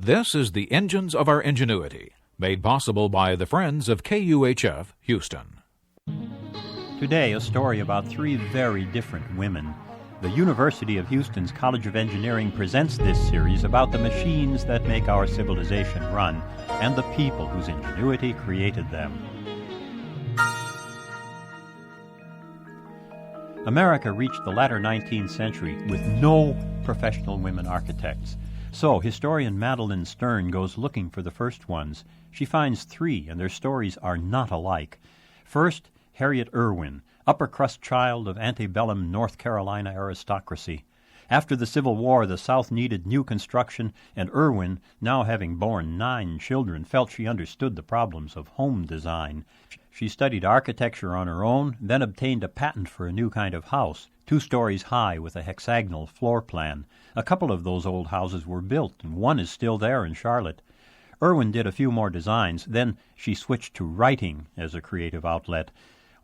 This is the Engines of Our Ingenuity, made possible by the Friends of KUHF Houston. Today, a story about three very different women. The University of Houston's College of Engineering presents this series about the machines that make our civilization run and the people whose ingenuity created them. America reached the latter 19th century with no professional women architects. So historian Madeline Stern goes looking for the first ones. She finds three, and their stories are not alike. First, Harriet Irwin, upper-crust child of antebellum North Carolina aristocracy. After the Civil War, the South needed new construction, and Irwin, now having borne 9 children, felt she understood the problems of home design. She studied architecture on her own, then obtained a patent for a new kind of house, 2 stories high with a hexagonal floor plan. A couple of those old houses were built, and one is still there in Charlotte. Irwin did a few more designs, then she switched to writing as a creative outlet.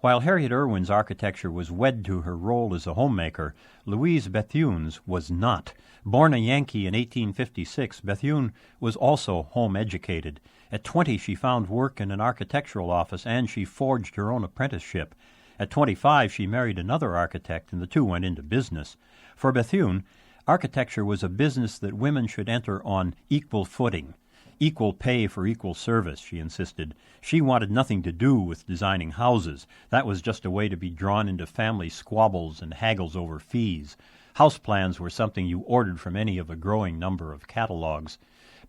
While Harriet Irwin's architecture was wed to her role as a homemaker, Louise Bethune's was not. Born a Yankee in 1856, Bethune was also home-educated. At 20, she found work in an architectural office, and she forged her own apprenticeship. At 25, she married another architect, and the two went into business. For Bethune, architecture was a business that women should enter on equal footing. Equal pay for equal service, she insisted. She wanted nothing to do with designing houses. That was just a way to be drawn into family squabbles and haggles over fees. House plans were something you ordered from any of a growing number of catalogs.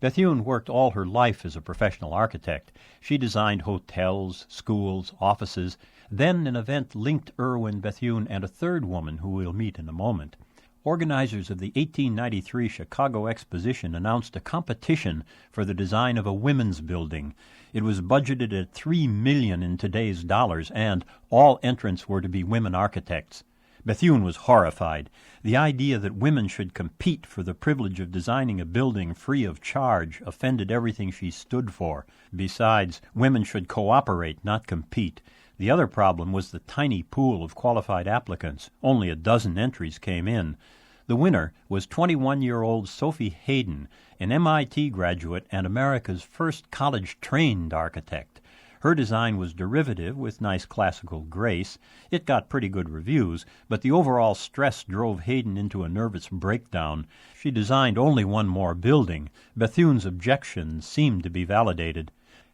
Bethune worked all her life as a professional architect. She designed hotels, schools, offices. Then an event linked Irwin, Bethune, and a third woman who we'll meet in a moment. Organizers of the 1893 Chicago Exposition announced a competition for the design of a women's building. It was budgeted at $3 million in today's dollars, and all entrants were to be women architects. Bethune was horrified. The idea that women should compete for the privilege of designing a building free of charge offended everything she stood for. Besides, women should cooperate, not compete. The other problem was the tiny pool of qualified applicants. Only a dozen entries came in. The winner was 21-year-old Sophie Hayden, an MIT graduate and America's first college-trained architect. Her design was derivative with nice classical grace. It got pretty good reviews, but the overall stress drove Hayden into a nervous breakdown. She designed only one more building. Bethune's objections seemed to be validated.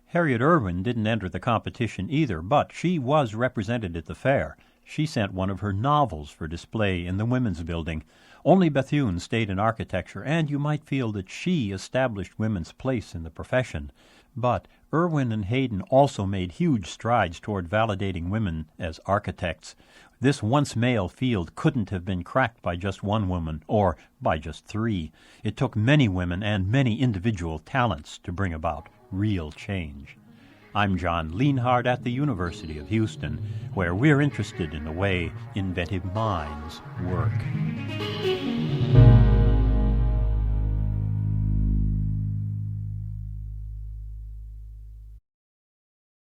Harriet Irwin didn't enter the competition either, but she was represented at the fair. She sent one of her novels for display in the women's building. Only Bethune stayed in architecture, and you might feel that she established women's place in the profession. But Irwin and Hayden also made huge strides toward validating women as architects. This once male field couldn't have been cracked by just one woman, or by just 3. It took many women and many individual talents to bring about real change. I'm John Lienhard at the University of Houston, where we're interested in the way inventive minds work.